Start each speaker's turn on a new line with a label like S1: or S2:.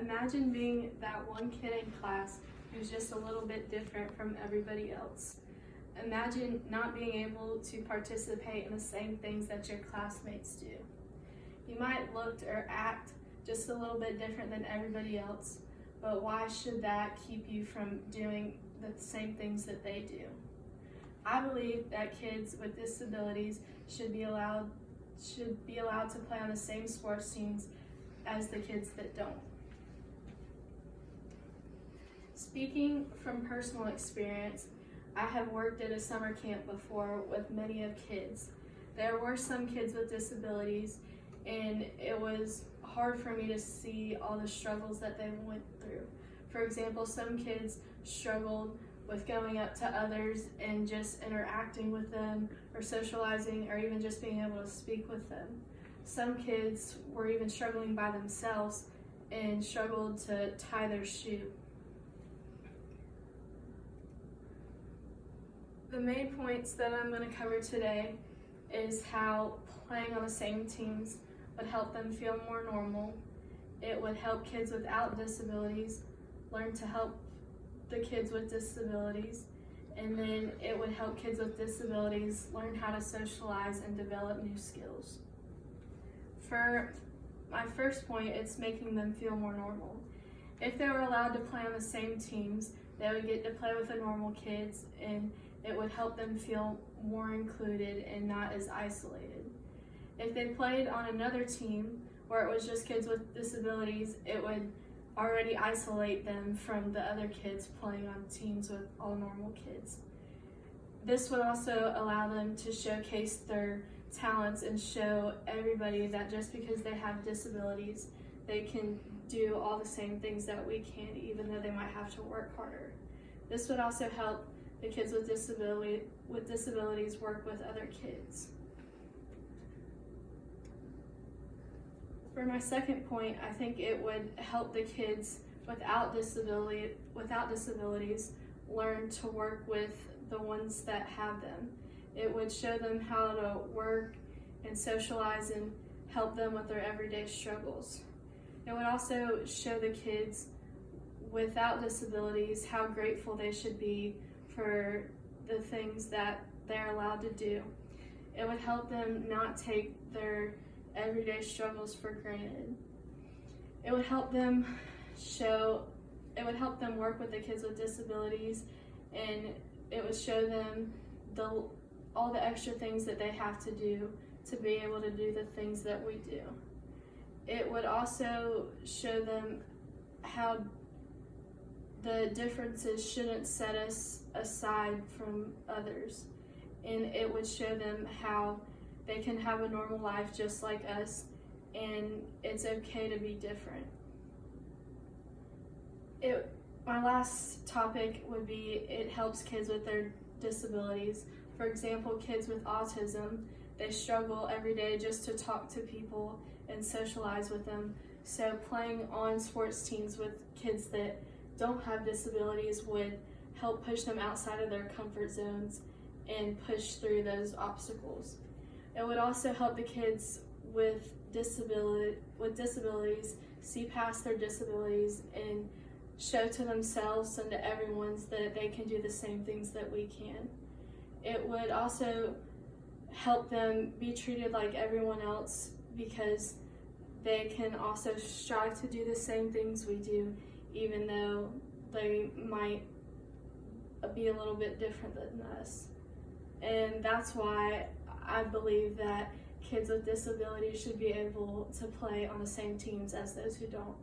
S1: Imagine being that one kid in class who's just a little bit different from everybody else. Imagine not being able to participate in the same things that your classmates do. You might look or act just a little bit different than everybody else, but why should that keep you from doing the same things that they do? I believe that kids with disabilities should be allowed to play on the same sports teams as the kids that don't. Speaking from personal experience, I have worked at a summer camp before with many of kids. There were some kids with disabilities, and it was hard for me to see all the struggles that they went through. For example, some kids struggled with going up to others and just interacting with them or socializing or even just being able to speak with them. Some kids were even struggling by themselves and struggled to tie their shoe. The main points that I'm going to cover today is how playing on the same teams would help them feel more normal. It would help kids without disabilities learn to help the kids with disabilities, and then it would help kids with disabilities learn how to socialize and develop new skills. For my first point, it's making them feel more normal. If they were allowed to play on the same teams, they would get to play with the normal kids, and it would help them feel more included and not as isolated. If they played on another team where it was just kids with disabilities, it would already isolate them from the other kids playing on teams with all normal kids. This would also allow them to showcase their talents and show everybody that just because they have disabilities, they can do all the same things that we can, even though they might have to work harder. This would also help the kids with disabilities work with other kids. For my second point, I think it would help the kids without disabilities learn to work with the ones that have them. It would show them how to work and socialize and help them with their everyday struggles. It would also show the kids without disabilities how grateful they should be for the things that they're allowed to do. It would help them not take their everyday struggles for granted. It would help them work with the kids with disabilities, and it would show them all the extra things that they have to do to be able to do the things that we do. It would also show them how the differences shouldn't set us aside from others, and it would show them how they can have a normal life just like us, and it's okay to be different. My last topic would be it helps kids with their disabilities. For example, kids with autism, they struggle every day just to talk to people and socialize with them. So playing on sports teams with kids that don't have disabilities would help push them outside of their comfort zones and push through those obstacles. It would also help the kids with disabilities see past their disabilities and show to themselves and to everyone that they can do the same things that we can. It would also help them be treated like everyone else because they can also strive to do the same things we do, even though they might be a little bit different than us. And that's why I believe that kids with disabilities should be able to play on the same teams as those who don't.